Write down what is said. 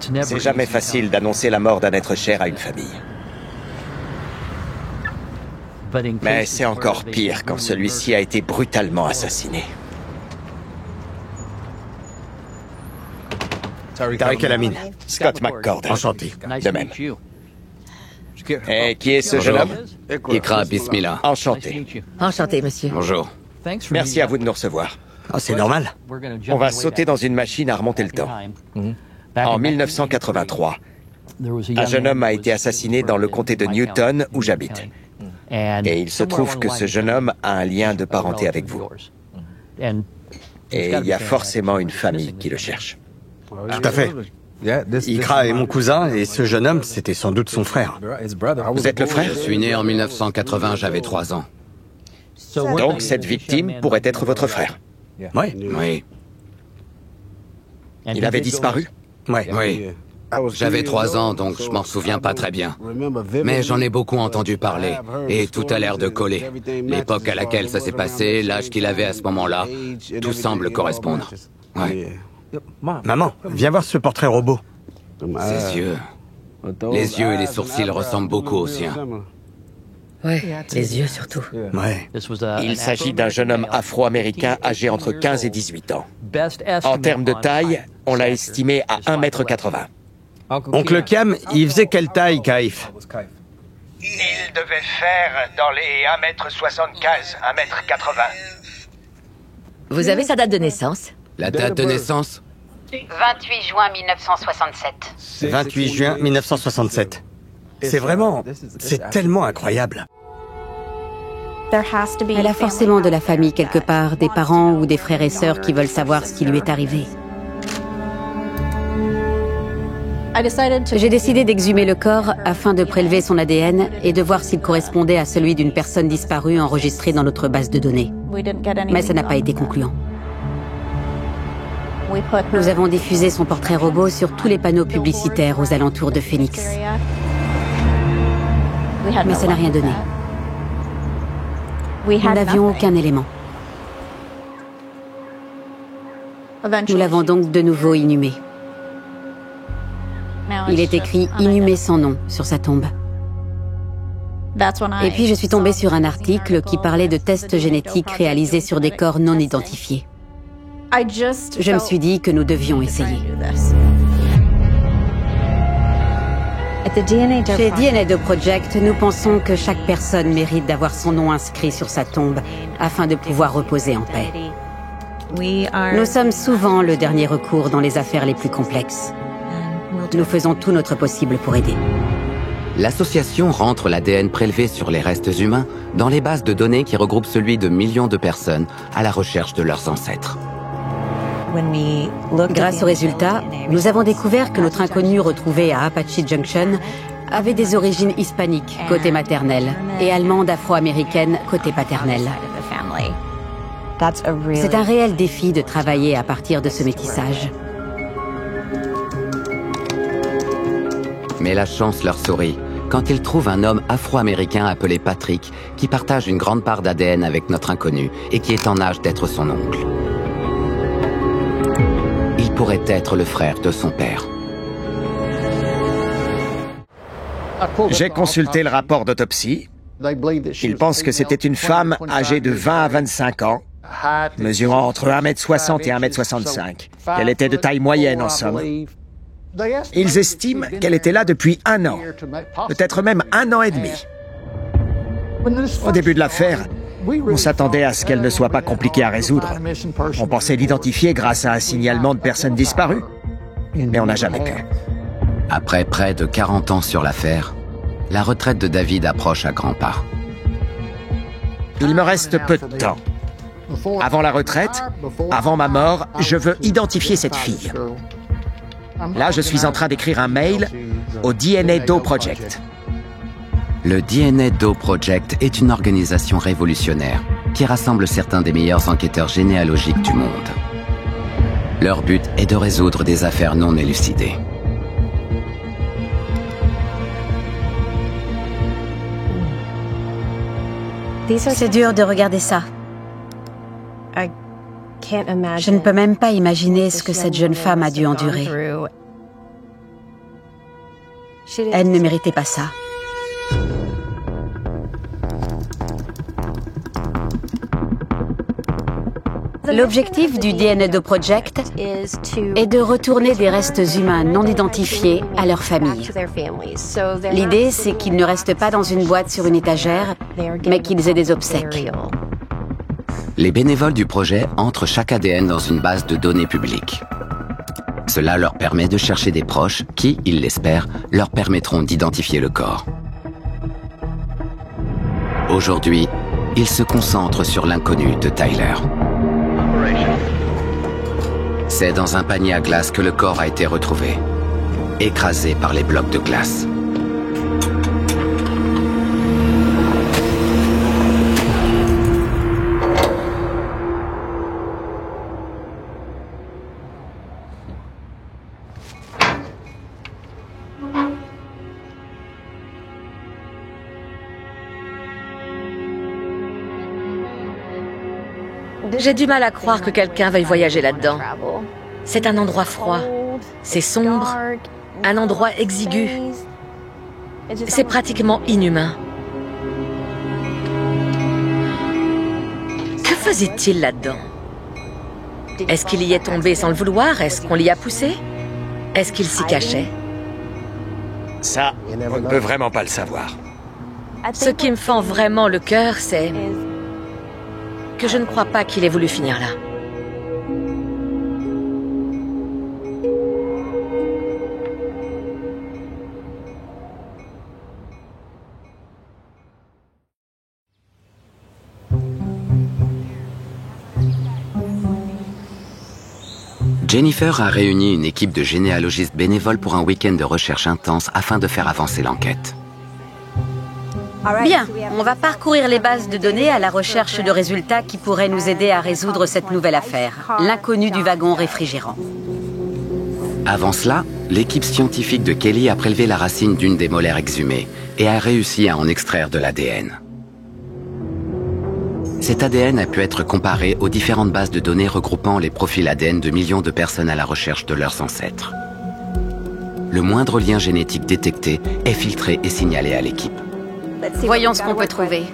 C'est jamais facile d'annoncer la mort d'un être cher à une famille. Mais c'est encore pire quand celui-ci a été brutalement assassiné. Tariq El-Amin. Scott McCord. Enchanté. De même. Et qui est ce jeune homme? Ikra Bismillah. Enchanté. Enchanté, monsieur. Bonjour. Merci à vous de nous recevoir. Ah, c'est normal. On va sauter dans une machine à remonter le temps. En 1983, un jeune homme a été assassiné dans le comté de Newton, où j'habite. Et il se trouve que ce jeune homme a un lien de parenté avec vous. Et il y a forcément une famille qui le cherche. Tout à fait. Ikra est mon cousin et ce jeune homme, c'était sans doute son frère. Vous êtes le frère? Je suis né en 1980, j'avais 3 ans. Donc cette victime pourrait être votre frère? Ouais. Oui. Il avait disparu? Ouais. Oui. J'avais 3 ans, donc je m'en souviens pas très bien. Mais j'en ai beaucoup entendu parler, et tout a l'air de coller. L'époque à laquelle ça s'est passé, l'âge qu'il avait à ce moment-là, tout semble correspondre. Ouais. Maman, viens voir ce portrait robot. Ses yeux. Les yeux et les sourcils ressemblent beaucoup aux siens. Ouais, les yeux surtout. Ouais. Il s'agit d'un jeune homme afro-américain âgé entre 15 et 18 ans. En termes de taille, on l'a estimé à 1,80 m. Oncle Cam, il faisait quelle taille, Kaif? Il devait faire dans les 1,75 m, 1,80 m. Vous avez sa date de naissance? La date de naissance? 28 juin 1967. 28 juin 1967. C'est tellement incroyable. Elle a forcément de la famille quelque part, des parents ou des frères et sœurs qui veulent savoir ce qui lui est arrivé. J'ai décidé d'exhumer le corps afin de prélever son ADN et de voir s'il correspondait à celui d'une personne disparue enregistrée dans notre base de données. Mais ça n'a pas été concluant. Nous avons diffusé son portrait robot sur tous les panneaux publicitaires aux alentours de Phoenix. Mais ça n'a rien donné. Nous n'avions aucun élément. Nous l'avons donc de nouveau inhumé. Il est écrit « Inhumé sans nom » sur sa tombe. Et puis je suis tombée sur un article qui parlait de tests génétiques réalisés sur des corps non identifiés. Je me suis dit que nous devions essayer. Chez DNA Project, nous pensons que chaque personne mérite d'avoir son nom inscrit sur sa tombe afin de pouvoir reposer en paix. Nous sommes souvent le dernier recours dans les affaires les plus complexes. Nous faisons tout notre possible pour aider. L'association rentre l'ADN prélevé sur les restes humains dans les bases de données qui regroupent celui de millions de personnes à la recherche de leurs ancêtres. Grâce aux résultats, nous avons découvert que notre inconnu retrouvé à Apache Junction avait des origines hispaniques côté maternel et allemandes afro-américaines côté paternel. C'est un réel défi de travailler à partir de ce métissage. Mais la chance leur sourit quand ils trouvent un homme afro-américain appelé Patrick qui partage une grande part d'ADN avec notre inconnu et qui est en âge d'être son oncle. Il pourrait être le frère de son père. J'ai consulté le rapport d'autopsie. Ils pensent que c'était une femme âgée de 20 à 25 ans, mesurant entre 1,60 m et 1,65 m. Elle était de taille moyenne en somme. Ils estiment qu'elle était là depuis 1 an, peut-être même 1 an et demi. Au début de l'affaire, on s'attendait à ce qu'elle ne soit pas compliquée à résoudre. On pensait l'identifier grâce à un signalement de personnes disparues, mais on n'a jamais pu. Après près de 40 ans sur l'affaire, la retraite de David approche à grands pas. Il me reste peu de temps. Avant la retraite, avant ma mort, je veux identifier cette fille. Là, je suis en train d'écrire un mail au DNA Project. Le DNA Project est une organisation révolutionnaire qui rassemble certains des meilleurs enquêteurs généalogiques du monde. Leur but est de résoudre des affaires non élucidées. C'est dur de regarder ça. Je ne peux même pas imaginer ce que cette jeune femme a dû endurer. Elle ne méritait pas ça. L'objectif du DNA Project est de retourner des restes humains non identifiés à leur famille. L'idée, c'est qu'ils ne restent pas dans une boîte sur une étagère, mais qu'ils aient des obsèques. Les bénévoles du projet entrent chaque ADN dans une base de données publique. Cela leur permet de chercher des proches qui, ils l'espèrent, leur permettront d'identifier le corps. Aujourd'hui, ils se concentrent sur l'inconnu de Tyler. C'est dans un panier à glace que le corps a été retrouvé, écrasé par les blocs de glace. J'ai du mal à croire que quelqu'un veuille voyager là-dedans. C'est un endroit froid, c'est sombre, un endroit exigu. C'est pratiquement inhumain. Que faisait-il là-dedans? Est-ce qu'il y est tombé sans le vouloir? Est-ce qu'on l'y a poussé? Est-ce qu'il s'y cachait? Ça, on ne peut vraiment pas le savoir. Ce qui me fend vraiment le cœur, c'est que je ne crois pas qu'il ait voulu finir là. Jennifer a réuni une équipe de généalogistes bénévoles pour un week-end de recherche intense afin de faire avancer l'enquête. Bien, on va parcourir les bases de données à la recherche de résultats qui pourraient nous aider à résoudre cette nouvelle affaire, l'inconnu du wagon réfrigérant. Avant cela, l'équipe scientifique de Kelly a prélevé la racine d'une des molaires exhumées et a réussi à en extraire de l'ADN. Cet ADN a pu être comparé aux différentes bases de données regroupant les profils ADN de millions de personnes à la recherche de leurs ancêtres. Le moindre lien génétique détecté est filtré et signalé à l'équipe. Voyons ce qu'on peut trouver.